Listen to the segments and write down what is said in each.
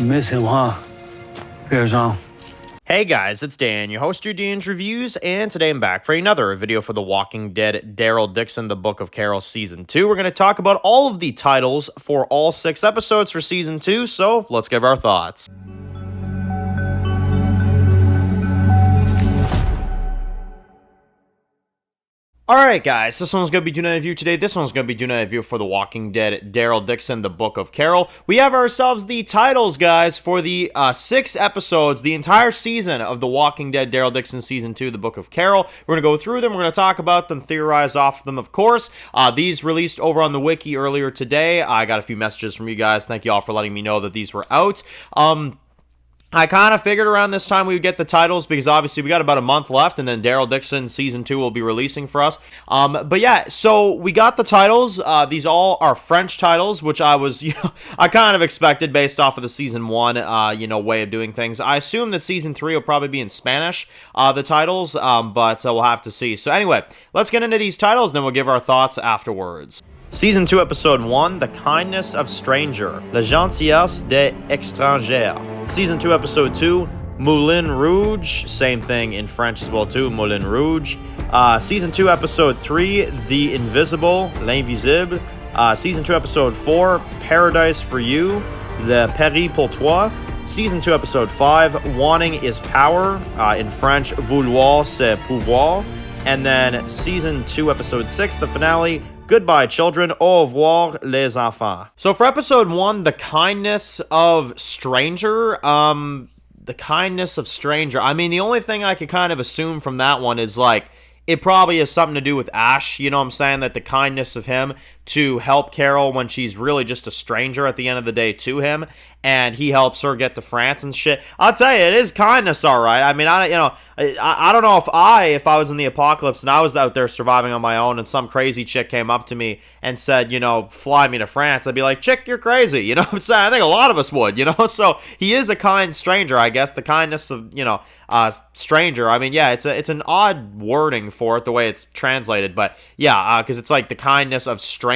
Miss him, huh? Pierre-Jean. Hey guys, it's Dan, your host of Dan's Reviews, and today I'm back for another video for The Walking Dead Daryl, Dixon, The Book of Carol Season 2. We're going to talk about all of the titles for all 6 episodes for Season 2, so let's give our thoughts. Alright guys, this one's going to be doing a review today. This one's going to be doing a review for The Walking Dead, Daryl, Dixon, The Book of Carol. We have ourselves the titles, guys, for the 6 episodes, the entire season of The Walking Dead, Daryl, Dixon, Season 2, The Book of Carol. We're going to go through them, we're going to talk about them, theorize off them, of course. These released over on the wiki earlier today. I got a few messages from you guys. Thank you all for letting me know that these were out. I kind of figured around this time we would get the titles because obviously we got about a month left and then Daryl Dixon Season 2 will be releasing for us. But yeah, so we got the titles. These all are French titles, which I was, I kind of expected based off of the Season 1, way of doing things. I assume that Season 3 will probably be in Spanish, the titles, but we'll have to see. So anyway, let's get into these titles, then we'll give our thoughts afterwards. Season 2, Episode 1, The Kindness of Stranger, La Gentillesse des Étrangers. Season 2, Episode 2, Moulin Rouge, same thing in French as well too, Moulin Rouge. Season 2, Episode 3, The Invisible, L'Invisible. Season 2, Episode 4, Paradise for You, Le Paris pour toi. Season 2, Episode 5, Wanting is Power, in French, Vouloir c'est pouvoir. And then Season 2, Episode 6, the finale, Goodbye, children. Au revoir, les enfants. So for episode 1, The Kindness of Stranger, The Kindness of Stranger. I mean, the only thing I could kind of assume from that one is, like, it probably has something to do with Ash, you know what I'm saying? That the kindness of him to help Carol when she's really just a stranger at the end of the day to him, and he helps her get to France and shit. I'll tell you, it is kindness, all right. I mean, I don't know if I was in the apocalypse and I was out there surviving on my own and some crazy chick came up to me and said, fly me to France, I'd be like, chick, you're crazy, you know what I'm saying? I think a lot of us would, So he is a kind stranger, I guess. The kindness of, stranger. I mean, yeah, it's an odd wording for it, the way it's translated, but yeah, because it's like the kindness of strangers.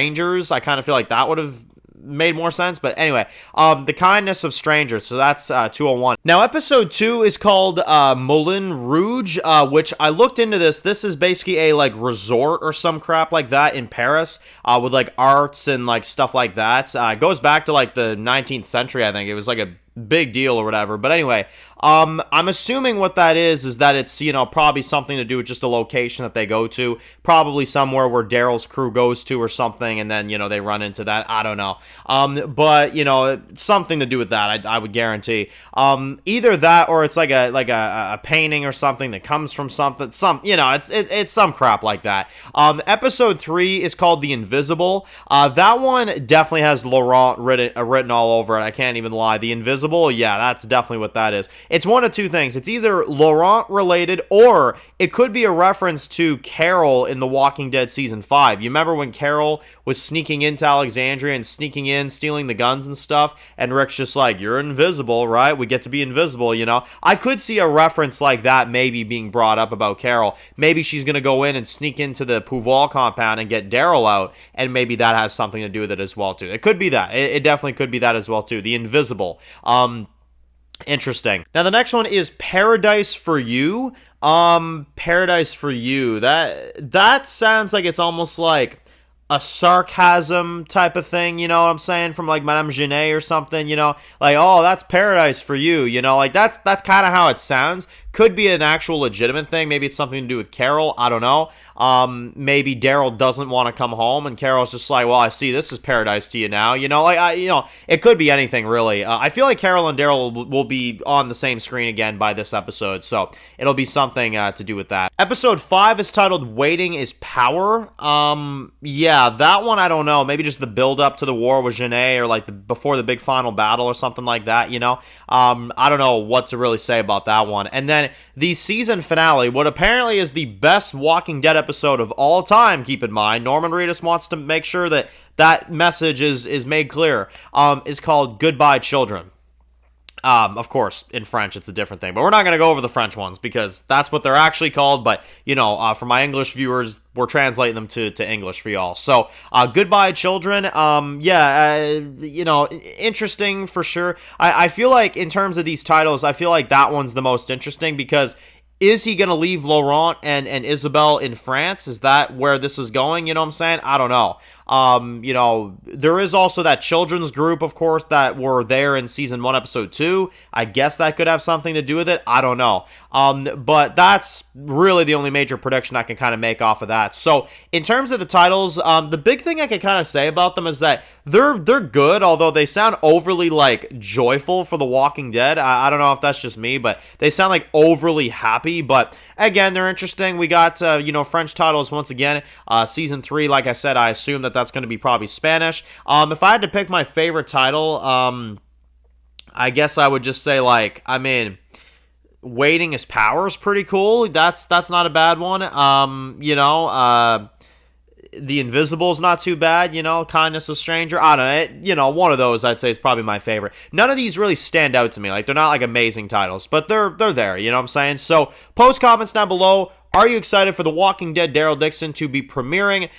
I kind of feel like that would have made more sense, but anyway, The Kindness of Strangers, so that's 201. Now, episode 2 is called Moulin Rouge, which I looked into this. This is basically a, resort or some crap like that in Paris, with, arts and, stuff like that. It goes back to, the 19th century, I think. It was, a big deal or whatever, but anyway, I'm assuming what that is that it's, probably something to do with just a location that they go to, probably somewhere where Daryl's crew goes to or something, and then, they run into that, I don't know, but, something to do with that, I would guarantee, either that, or it's like a painting or something that comes from something, it's some crap like that. Episode 3 is called The Invisible. That one definitely has Laurent written all over it, I can't even lie. The Invisible, yeah, that's definitely what that is. It's one of two things. It's either Laurent related, or it could be a reference to Carol in The Walking Dead Season 5. You remember when Carol was sneaking into Alexandria and sneaking in, stealing the guns and stuff, and Rick's just like, you're invisible, right? We get to be invisible, I could see a reference like that maybe being brought up about Carol. Maybe she's going to go in and sneak into the Pouvoir compound and get Daryl out, and maybe that has something to do with it as well, too. It could be that. It definitely could be that as well, too. The Invisible. Interesting. Now, the next one is Paradise for You. Paradise for You. That sounds like it's almost like a sarcasm type of thing, you know what I'm saying? From Madame Genet or something, oh, that's paradise for you, that's kind of how it sounds. Could be an actual legitimate thing. Maybe it's something to do with Carol. I don't know. Maybe Daryl doesn't want to come home, and Carol's just like, well, I see this is paradise to you now. It could be anything really. I feel like Carol and Daryl will be on the same screen again by this episode, so it'll be something to do with that. Episode 5 is titled Waiting is Power. Yeah, that one I don't know. Maybe just the build up to the war with Genet, or before the big final battle or something like that. I don't know what to really say about that one. And then the season finale, what apparently is the best Walking Dead episode of all time, keep in mind, Norman Reedus wants to make sure that message is made clear, is called Goodbye, Children. Of course, in French, it's a different thing. But we're not going to go over the French ones because that's what they're actually called. But, you know, for my English viewers, we're translating them to English for y'all. So, Goodbye Children. You know, interesting for sure. I feel like in terms of these titles, I feel like that one's the most interesting because is he going to leave Laurent and Isabelle in France? Is that where this is going? You know what I'm saying? I don't know. You know, there is also that children's group, of course, that were there in season 1, episode 2. I guess that could have something to do with it. I don't know. But that's really the only major prediction I can kind of make off of that. So, in terms of the titles, the big thing I can kind of say about them is that they're good, although they sound overly, like, joyful for The Walking Dead. I don't know if that's just me, but they sound, like, overly happy. But, again, they're interesting. We got, you know, French titles once again. Season 3, like I said, I assume that's going to be probably Spanish. If I had to pick my favorite title, I guess I would just say, like, I mean, Waiting is Power is pretty cool. That's not a bad one. You know, The Invisible is not too bad. You know, Kindness of Stranger. I don't know. You know, one of those I'd say is probably my favorite. None of these really stand out to me. Like, they're not like amazing titles, but they're there. You know what I'm saying? So, post comments down below. Are you excited for The Walking Dead Daryl Dixon to be premiering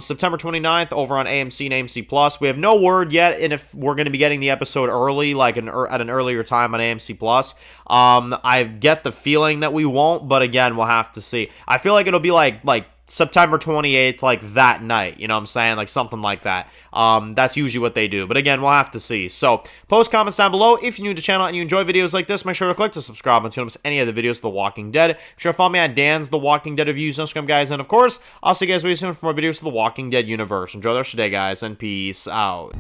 September 29th over on AMC and AMC Plus? We have no word yet and if we're going to be getting the episode early, like at an earlier time on AMC Plus. I get the feeling that we won't, but again, we'll have to see. I feel like it'll be like September 28th, like that night, you know what I'm saying? Like something like that. That's usually what they do. But again, we'll have to see. So, post comments down below. If you're new to the channel and you enjoy videos like this, make sure to click to subscribe and to miss any of the videos of The Walking Dead. Make sure to follow me on Dan's The Walking Dead Reviews, Instagram, guys. And of course, I'll see you guys very soon for more videos of The Walking Dead universe. Enjoy the rest of your day, guys, and peace out.